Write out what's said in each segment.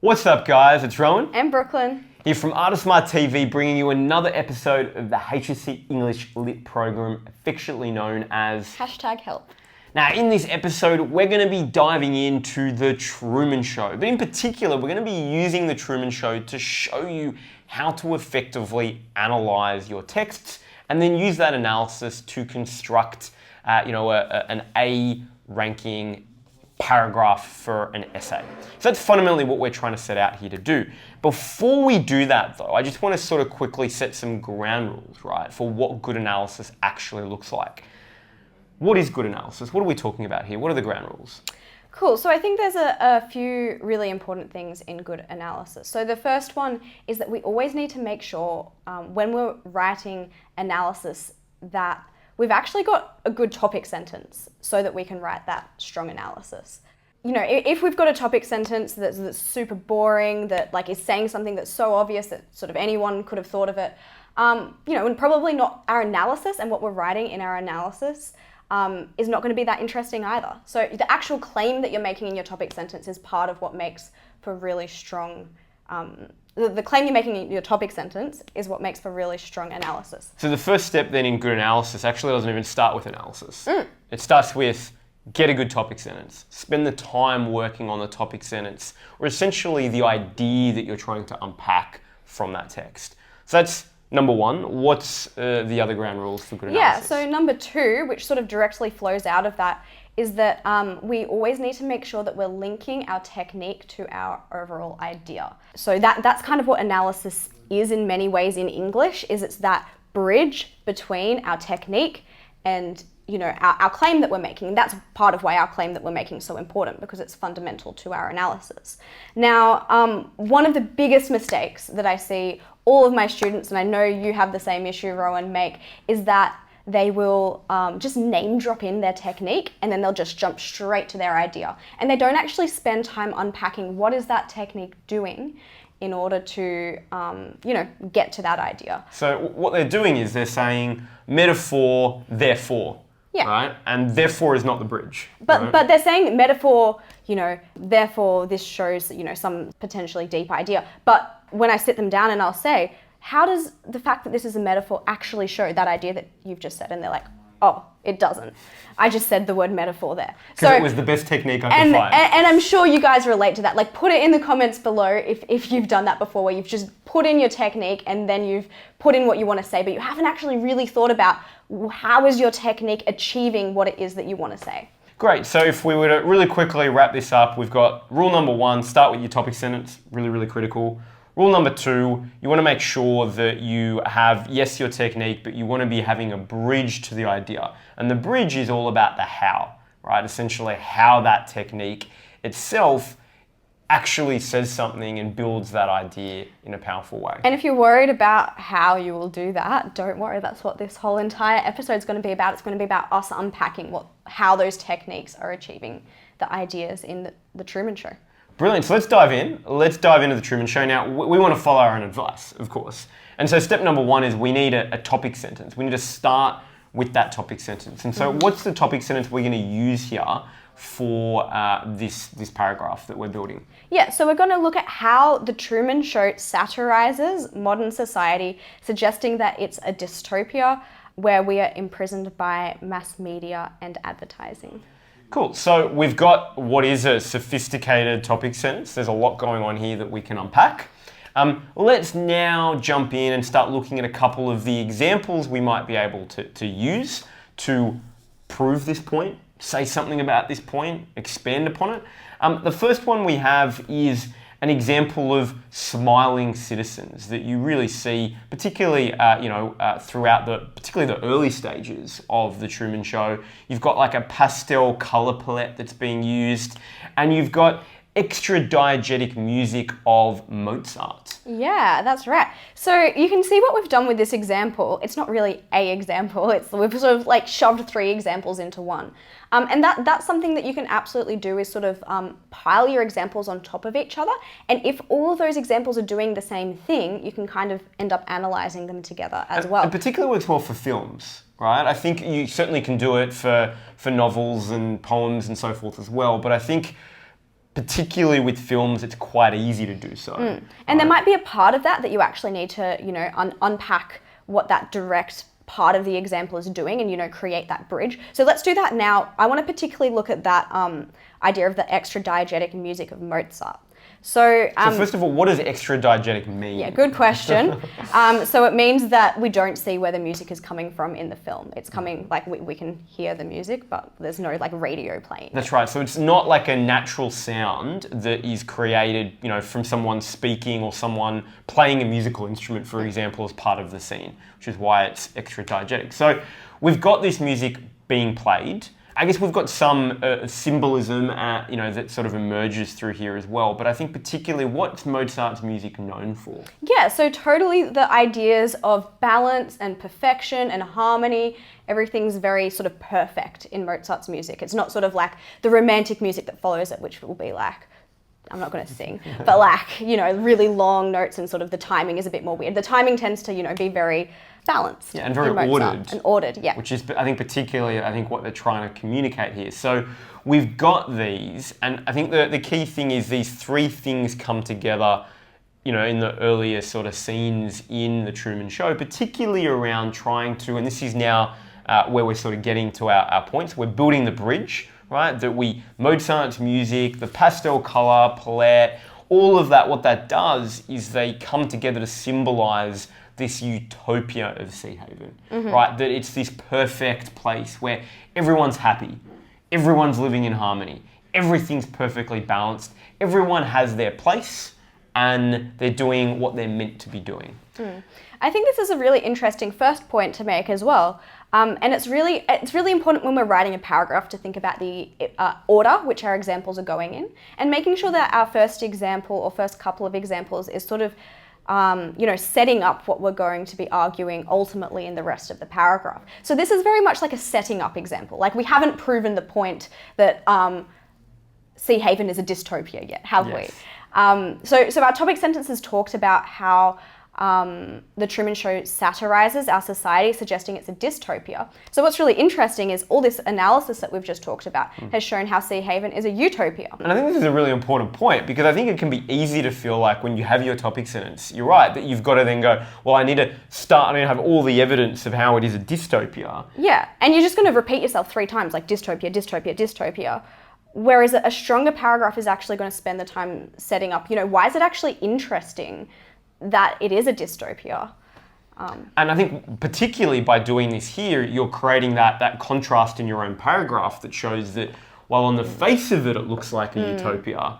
What's up, guys? It's Rowan. And Brooklyn. Here from Artismart TV, bringing you another episode of the HSC English Lit program, affectionately known as #help. Now, in this episode, we're going to be diving into The Truman Show. But in particular, we're going to be using The Truman Show to show you how to effectively analyze your texts and then use that analysis to construct an A ranking paragraph for an essay. So that's fundamentally what we're trying to set out here to do. Before we do that though, I just want to sort of quickly set some ground rules, right, for what good analysis actually looks like. What is good analysis? What are we talking about here? What are the ground rules? Cool. So I think there's a few really important things in good analysis. So the first one is that we always need to make sure when we're writing analysis that we've actually got a good topic sentence so that we can write that strong analysis. You know, if we've got a topic sentence that's super boring, that like is saying something that's so obvious that sort of anyone could have thought of it, and probably not our analysis and what we're writing in our analysis is not going to be that interesting either. So the actual claim that you're making in your topic sentence is part of what makes for really strong the claim you're making in your topic sentence is what makes for really strong analysis. So the first step then in good analysis actually doesn't even start with analysis. It starts with get a good topic sentence. Spend the time working on the topic sentence, or essentially the idea that you're trying to unpack from that text. So that's number one. What's the other ground rules for good analysis? Yeah, so number two, which sort of directly flows out of that, is that we always need to make sure that we're linking our technique to our overall idea. So that's kind of what analysis is in many ways in English, is it's that bridge between our technique and our claim that we're making. And that's part of why our claim that we're making is so important, because it's fundamental to our analysis. Now, one of the biggest mistakes that I see all of my students, and I know you have the same issue, Rowan, make, is that they will just name drop in their technique and then they'll just jump straight to their idea. And they don't actually spend time unpacking what is that technique doing in order to, get to that idea. So what they're doing is they're saying metaphor, therefore. Yeah. Right? And therefore is not the bridge. But right? but they're saying metaphor, therefore this shows, some potentially deep idea. But when I sit them down and I'll say, how does the fact that this is a metaphor actually show that idea that you've just said? And they're like, oh, it doesn't. I just said the word metaphor there. Because it was the best technique I could find. And I'm sure you guys relate to that. Like, put it in the comments below if you've done that before, where you've just put in your technique and then you've put in what you want to say, but you haven't actually really thought about how is your technique achieving what it is that you want to say. Great. So if we were to really quickly wrap this up, we've got rule number one, start with your topic sentence. Really, really critical. Rule number two, you want to make sure that you have, yes, your technique, but you want to be having a bridge to the idea. And the bridge is all about the how, right? Essentially how that technique itself actually says something and builds that idea in a powerful way. And if you're worried about how you will do that, don't worry. That's what this whole entire episode is going to be about. It's going to be about us unpacking how those techniques are achieving the ideas in the Truman Show. Brilliant. So let's dive in. Let's dive into The Truman Show. Now, we want to follow our own advice, of course. And so step number one is we need a topic sentence. We need to start with that topic sentence. And so what's the topic sentence we're going to use here for this paragraph that we're building? Yeah, so we're going to look at how The Truman Show satirizes modern society, suggesting that it's a dystopia where we are imprisoned by mass media and advertising. Cool. So we've got what is a sophisticated topic sentence. There's a lot going on here that we can unpack. Let's now jump in and start looking at a couple of the examples we might be able to use to prove this point, say something about this point, expand upon it. The first one we have is an example of smiling citizens that you really see, particularly throughout particularly the early stages of The Truman Show. You've got like a pastel color palette that's being used, and you've got extra diegetic music of Mozart. Yeah, that's right. So you can see what we've done with this example. It's not really a example. We've sort of like shoved three examples into one. And that's something that you can absolutely do, is sort of pile your examples on top of each other. And if all of those examples are doing the same thing, you can kind of end up analyzing them together as well. It particularly works well for films, right? I think you certainly can do it for novels and poems and so forth as well. But I think particularly with films, it's quite easy to do so. And there might be a part of that you actually need to, unpack what that direct part of the example is doing and, create that bridge. So let's do that now. I want to particularly look at that idea of the extra diegetic music of Mozart. So first of all, what does extra diegetic mean? Yeah, good question. So it means that we don't see where the music is coming from in the film. It's coming, like we can hear the music, but there's no like radio playing. That's right. So it's not like a natural sound that is created, from someone speaking or someone playing a musical instrument, for example, as part of the scene, which is why it's extra diegetic. So we've got this music being played. I guess we've got some symbolism, that sort of emerges through here as well. But I think particularly, what's Mozart's music known for? Yeah, so totally the ideas of balance and perfection and harmony. Everything's very sort of perfect in Mozart's music. It's not sort of like the romantic music that follows it, which will be like, I'm not going to sing, but like, really long notes and sort of the timing is a bit more weird. The timing tends to, be very balanced. Yeah, and very ordered. And ordered, yeah. Which is, I think, particularly, what they're trying to communicate here. So we've got these, and I think the key thing is these three things come together, in the earlier sort of scenes in The Truman Show, particularly around trying to, and this is now where we're sort of getting to our points, we're building the bridge, right? Mozart's music, the pastel color, palette, all of that, what that does is they come together to symbolize this utopia of Seahaven, right? That it's this perfect place where everyone's happy, everyone's living in harmony, everything's perfectly balanced, everyone has their place, and they're doing what they're meant to be doing. I think this is a really interesting first point to make as well. And it's really important when we're writing a paragraph to think about the order which our examples are going in, and making sure that our first example or first couple of examples is sort of setting up what we're going to be arguing ultimately in the rest of the paragraph. So this is very much like a setting up example. Like we haven't proven the point that Seahaven is a dystopia yet, have we? So our topic sentences talked about how The Truman Show satirizes our society, suggesting it's a dystopia. So what's really interesting is all this analysis that we've just talked about has shown how Seahaven is a utopia. And I think this is a really important point, because I think it can be easy to feel like when you have your topic sentence, you're right, that you've got to then go, well, I need to have all the evidence of how it is a dystopia. Yeah, and you're just going to repeat yourself 3 times, like dystopia, dystopia, dystopia. Whereas a stronger paragraph is actually going to spend the time setting up, why is it actually interesting that it is a dystopia? And I think particularly by doing this here, you're creating that contrast in your own paragraph that shows that while on the face of it, it looks like a utopia,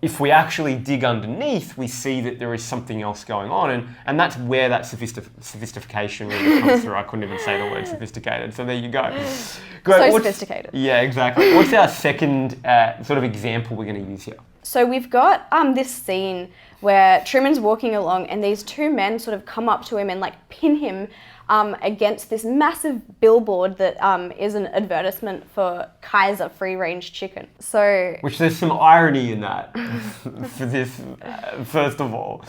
if we actually dig underneath, we see that there is something else going on. And that's where that sophistication really comes through. I couldn't even say the word sophisticated. So there you go. Great. So sophisticated. Yeah, exactly. What's our second sort of example we're going to use here? So we've got this scene where Truman's walking along and these 2 men sort of come up to him and like pin him against this massive billboard that is an advertisement for Kaiser free-range chicken. So, which there's some irony in that for this, first of all.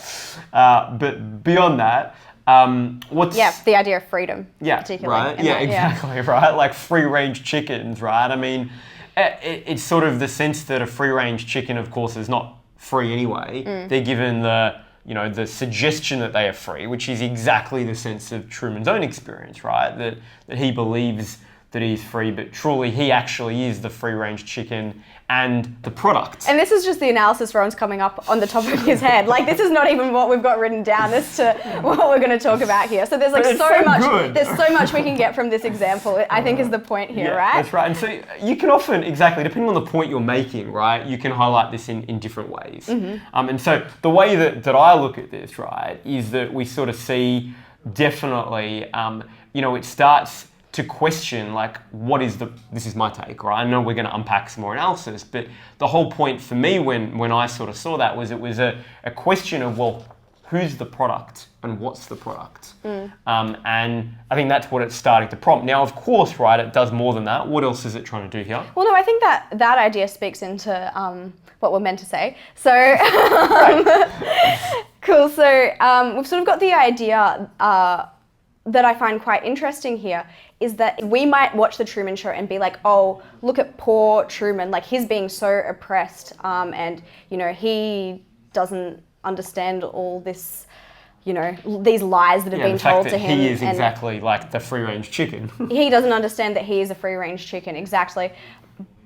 But beyond that, the idea of freedom. Yeah, particularly. right. Yeah, exactly. Right. Like free-range chickens, right? I mean, it's sort of the sense that a free-range chicken, of course, is not free anyway. They're given the suggestion that they are free, which is exactly the sense of Truman's own experience, right? That he believes that he's free, but truly he actually is the free-range chicken and the product. And this is just the analysis Ron's coming up on the top of his head. Like, this is not even what we've got written down as to what we're going to talk about here. So there's like so much. Good. There's so much we can get from this example, I think is the point here, right? That's right. And so you can often, exactly, depending on the point you're making, right, you can highlight this in different ways. And so the way that I look at this, right, is that we sort of see definitely, it starts to question, like, this is my take, right? I know we're going to unpack some more analysis, but the whole point for me when I sort of saw that was it was a question of, well, who's the product and what's the product? And I think that's what it's starting to prompt. Now, of course, right, it does more than that. What else is it trying to do here? Well, no, I think that idea speaks into what we're meant to say. So, cool. So we've sort of got the idea that I find quite interesting here is that we might watch the Truman Show and be like, oh, look at poor Truman, like he's being so oppressed, and he doesn't understand all this, these lies that have been the fact told that to him. He is exactly like the free-range chicken. He doesn't understand that he is a free-range chicken, exactly.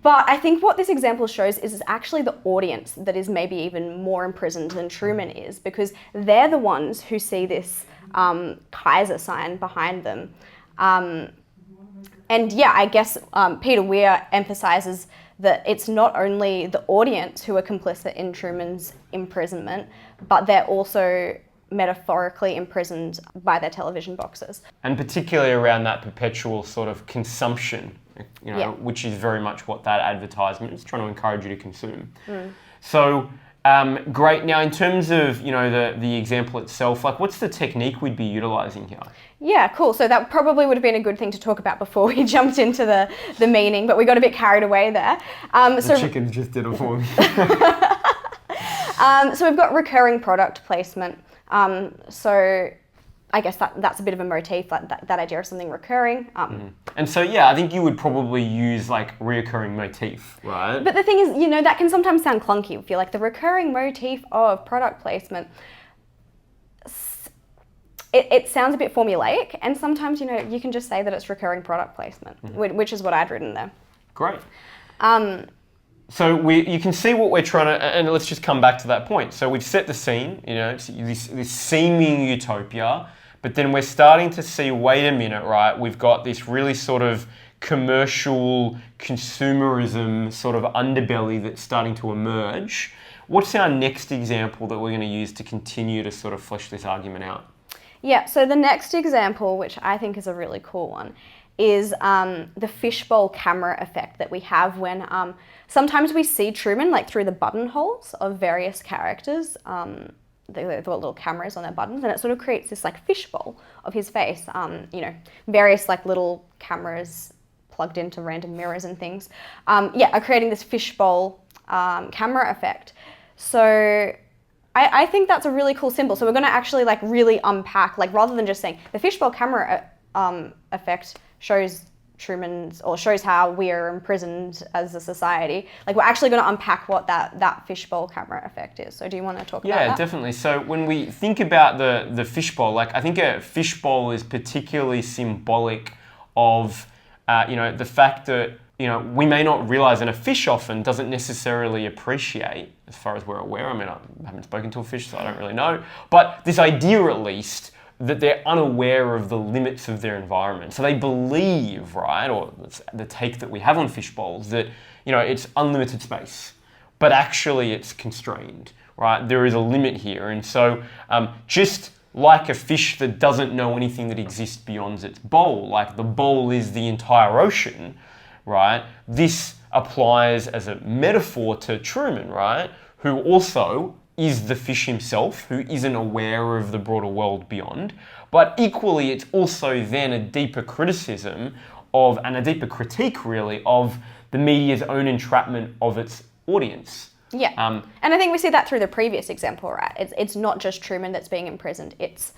But I think what this example shows is actually the audience that is maybe even more imprisoned than Truman is, because they're the ones who see this Kaiser sign behind them. And yeah, I guess Peter Weir emphasizes that it's not only the audience who are complicit in Truman's imprisonment, but they're also metaphorically imprisoned by their television boxes. And particularly around that perpetual sort of consumption, which is very much what that advertisement is trying to encourage you to consume. So, great. Now, in terms of, the example itself, like what's the technique we'd be utilizing here? Yeah, cool. So that probably would have been a good thing to talk about before we jumped into the meaning, but we got a bit carried away there. The chickens just did it for me. So we've got recurring product placement. So I guess that's a bit of a motif, that idea of something recurring. And so, yeah, I think you would probably use like reoccurring motif, right? But the thing is, that can sometimes sound clunky. If you're like the recurring motif of product placement, it sounds a bit formulaic, and sometimes, you can just say that it's recurring product placement, which is what I'd written there. Great. So you can see what we're trying to, and let's just come back to that point. So we've set the scene, this seeming utopia, but then we're starting to see, wait a minute, right? We've got this really sort of commercial consumerism sort of underbelly that's starting to emerge. What's our next example that we're going to use to continue to sort of flesh this argument out? Yeah, so the next example, which I think is a really cool one, is the fishbowl camera effect that we have when sometimes we see Truman like through the buttonholes of various characters. They've got little cameras on their buttons, and it sort of creates this like fishbowl of his face. Various like little cameras plugged into random mirrors and things. Are creating this fishbowl camera effect. So I think that's a really cool symbol. So we're going to actually like really unpack, like rather than just saying the fishbowl camera effect shows shows how we are imprisoned as a society. Like we're actually going to unpack what that fishbowl camera effect is. So do you want to talk about that? Yeah, definitely. So when we think about the fishbowl, like I think a fishbowl is particularly symbolic of the fact that we may not realize, and a fish often doesn't necessarily appreciate, as far as we're aware. I mean, I haven't spoken to a fish, so I don't really know. But this idea, at least, that they're unaware of the limits of their environment. So they believe, right, or the take that we have on fish bowls, that, it's unlimited space, but actually it's constrained, right? There is a limit here. And so just like a fish that doesn't know anything that exists beyond its bowl, like the bowl is the entire ocean, right? This applies as a metaphor to Truman, right? Who also is the fish himself, who isn't aware of the broader world beyond. But equally, it's also then a deeper criticism of, and a deeper critique really, of the media's own entrapment of its audience. Yeah, and I think we see that through the previous example, right? It's not just Truman that's being imprisoned. It's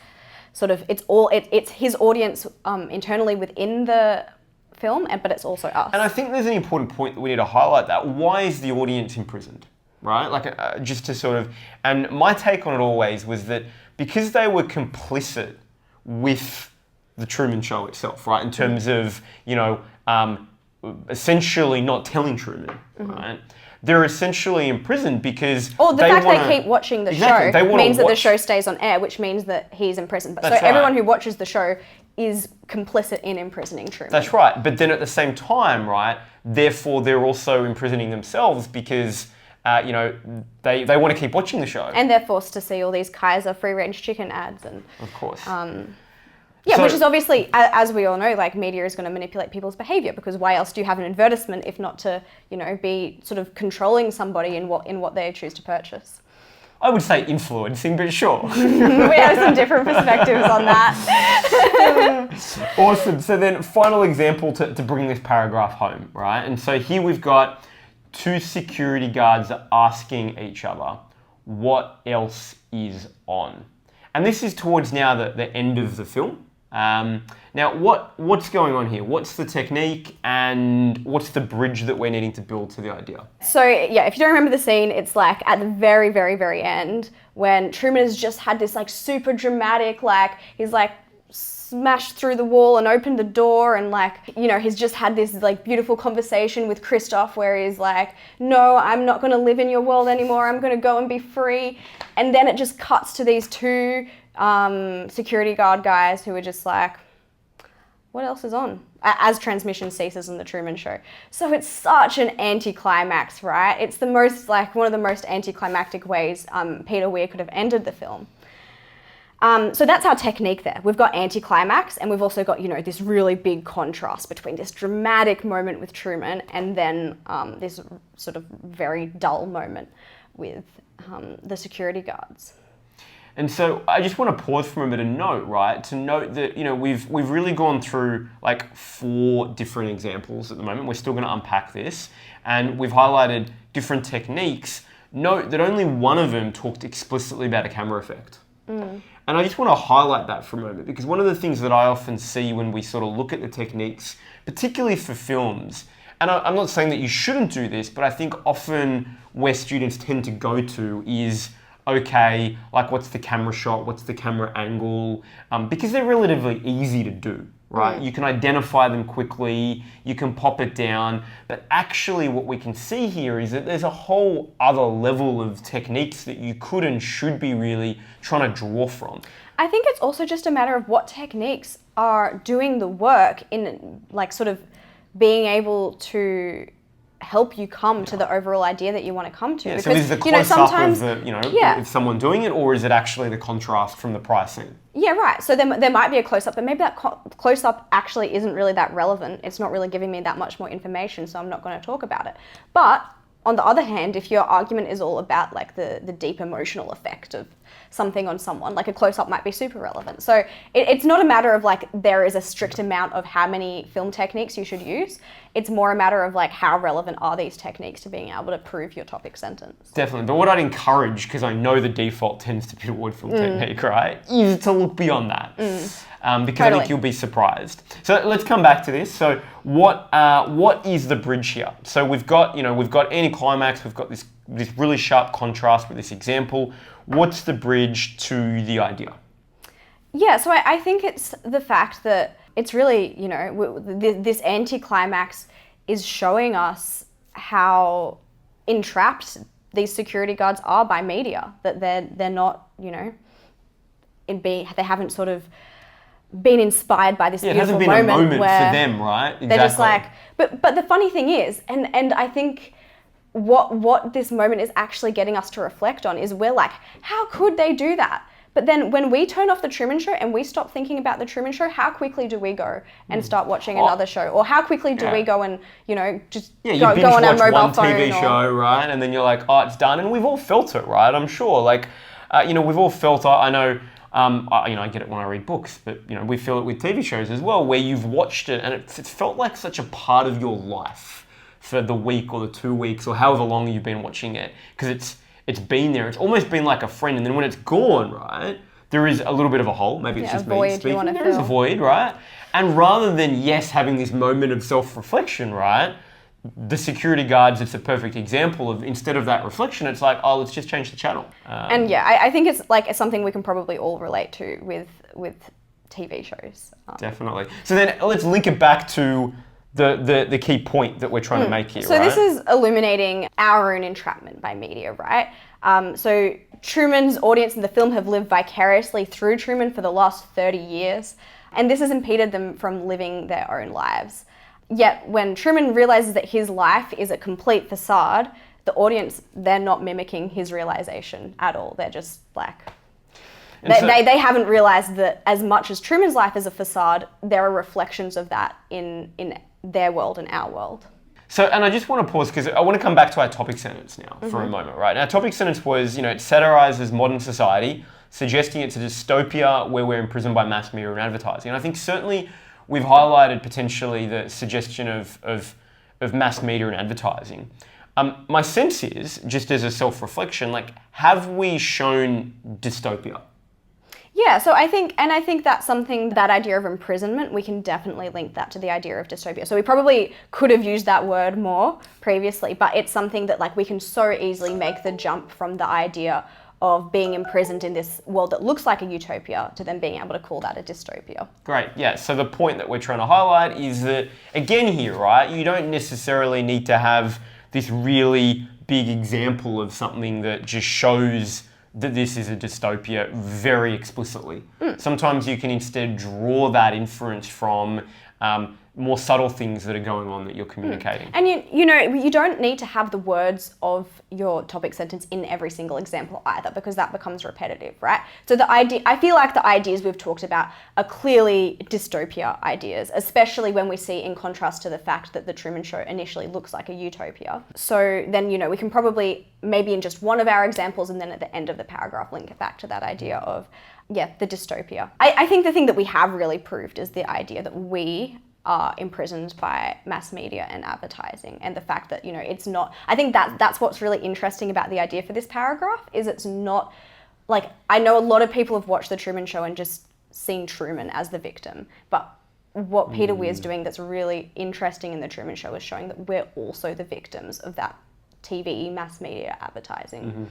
it's his audience internally within the film, but it's also us. And I think there's an important point that we need to highlight that. Why is the audience imprisoned? Right? Like just to sort of, and my take on it always was that because they were complicit with the Truman Show itself, right? In terms of, essentially not telling Truman, right? They're essentially imprisoned because the fact they keep watching the show means that the show stays on air, which means that he's imprisoned. But everyone who watches the show is complicit in imprisoning Truman. That's right. But then at the same time, right, therefore they're also imprisoning themselves because they want to keep watching the show. And they're forced to see all these Kaiser free-range chicken ads. And of course. Which is obviously, as we all know, like media is going to manipulate people's behavior, because why else do you have an advertisement if not to, be sort of controlling somebody in what they choose to purchase? I would say influencing, but sure. We have some different perspectives on that. Awesome. So then final example to bring this paragraph home, right? And so here we've got two security guards asking each other, what else is on? And this is towards now the end of the film. Now, what's going on here? What's the technique and what's the bridge that we're needing to build to the idea? So yeah, if you don't remember the scene, it's like at the very, very, very end when Truman has just had this like super dramatic, like he's like smashed through the wall and opened the door, and like, you know, he's just had this like beautiful conversation with Christoph where he's like, no, I'm not going to live in your world anymore, I'm going to go and be free. And then it just cuts to these two security guard guys who are just like, what else is on? As transmission ceases in the Truman Show. So it's such an anticlimax, right? It's the most, like, one of the most anticlimactic ways Peter Weir could have ended the film. So that's our technique there. We've got anticlimax, and we've also got, you know, this really big contrast between this dramatic moment with Truman and then this sort of very dull moment with the security guards. And so I just want to pause for a minute and note, right? To note that, you know, we've really gone through like 4 different examples at the moment. We're still going to unpack this, and we've highlighted different techniques. Note that only one of them talked explicitly about a camera effect. And I just want to highlight that for a moment, because one of the things that I often see when we sort of look at the techniques, particularly for films, and I'm not saying that you shouldn't do this, but I think often where students tend to go to is, okay, like what's the camera shot, what's the camera angle, because they're relatively easy to do, right? You can identify them quickly, you can pop it down, but actually what we can see here is that there's a whole other level of techniques that you could and should be really trying to draw from. I think it's also just a matter of what techniques are doing the work in like sort of being able to help you come to the overall idea that you want to come to. Yeah, because, so is the close-up of the, is someone doing it, or is it actually the contrast from the prior scene? Yeah, right. So there might be a close-up, but maybe that close-up actually isn't really that relevant. It's not really giving me that much more information, so I'm not going to talk about it. But on the other hand, if your argument is all about like the deep emotional effect of something on someone, like a close-up might be super relevant. So it's not a matter of like there is a strict amount of how many film techniques you should use. It's more a matter of like how relevant are these techniques to being able to prove your topic sentence. Definitely, but what I'd encourage, because I know the default tends to be toward film technique, right, is to look beyond that. Because I think you'll be surprised. So let's come back to this. So what is the bridge here? So we've got anticlimax, we've got this really sharp contrast with this example. What's the bridge to the idea? Yeah, so I think it's the fact that it's really, you know, this anticlimax is showing us how entrapped these security guards are by media, that they're not, you know, they haven't sort of been inspired by this beautiful moment. It hasn't been a moment where for them, right? Exactly. They're just like, but the funny thing is, and I think what this moment is actually getting us to reflect on is we're like, how could they do that? But then when we turn off the Truman Show and we stop thinking about the Truman Show, how quickly do we go and start watching another show? Or how quickly do we go and, you know, just go on our mobile phone? One TV show, right? And then you're like, oh, it's done. And we've all felt it, right? I'm sure. Like, you know, we've all felt, I know, I get it when I read books, but, you know, we feel it with TV shows as well, where you've watched it and it's felt like such a part of your life for the week or the 2 weeks or however long you've been watching it, because it's been there. It's almost been like a friend, and then when it's gone, right, there is a little bit of a hole. Maybe it's just me speaking. There is a void, right? And rather than having this moment of self-reflection, right, the security guards, it's a perfect example of, instead of that reflection, it's like, oh, let's just change the channel. And yeah, I think it's like something we can probably all relate to with TV shows. Definitely. So then let's link it back to the key point that we're trying to make here, so this is illuminating our own entrapment by media, right? So Truman's audience in the film have lived vicariously through Truman for the last 30 years, and this has impeded them from living their own lives. Yet when Truman realizes that his life is a complete facade, the audience, they're not mimicking his realization at all. They're just like... They haven't realized that as much as Truman's life is a facade, there are reflections of that in their world and our world. So, and I just want to pause because I want to come back to our topic sentence now for a moment, right? Our topic sentence was, you know, it satirizes modern society, suggesting it's a dystopia where we're imprisoned by mass media and advertising. And I think certainly we've highlighted potentially the suggestion of mass media and advertising. My sense is, just as a self-reflection, like, have we shown dystopia? Yeah, so I think that's something, that idea of imprisonment, we can definitely link that to the idea of dystopia. So we probably could have used that word more previously, but it's something that like we can so easily make the jump from the idea of being imprisoned in this world that looks like a utopia to then being able to call that a dystopia. Great, yeah. So the point that we're trying to highlight is that, again here, right, you don't necessarily need to have this really big example of something that just shows that this is a dystopia very explicitly. Sometimes you can instead draw that inference from more subtle things that are going on that you're communicating. And you don't need to have the words of your topic sentence in every single example either, because that becomes repetitive, right? So I feel like the ideas we've talked about are clearly dystopia ideas, especially when we see in contrast to the fact that the Truman Show initially looks like a utopia. So then, we can probably, maybe in just one of our examples and then at the end of the paragraph, link it back to that idea of, the dystopia. I think the thing that we have really proved is the idea that we are imprisoned by mass media and advertising, and the fact that it's not. I think that's what's really interesting about the idea for this paragraph, is it's not like, I know a lot of people have watched the Truman Show and just seen Truman as the victim, but what Peter Weir's doing that's really interesting in the Truman Show is showing that we're also the victims of that TV mass media advertising.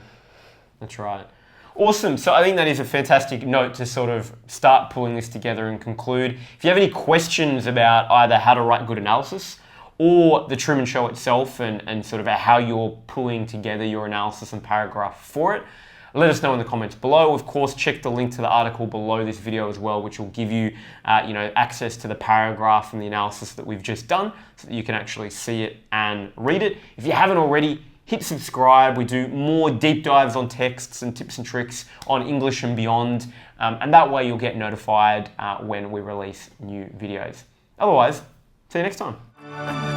That's right. Awesome. So I think that is a fantastic note to sort of start pulling this together and conclude. If you have any questions about either how to write good analysis or the Truman Show itself and sort of how you're pulling together your analysis and paragraph for it, let us know in the comments below. Of course, check the link to the article below this video as well, which will give you, access to the paragraph and the analysis that we've just done so that you can actually see it and read it. If you haven't already, hit subscribe. We do more deep dives on texts and tips and tricks on English and beyond. And that way you'll get notified when we release new videos. Otherwise, see you next time.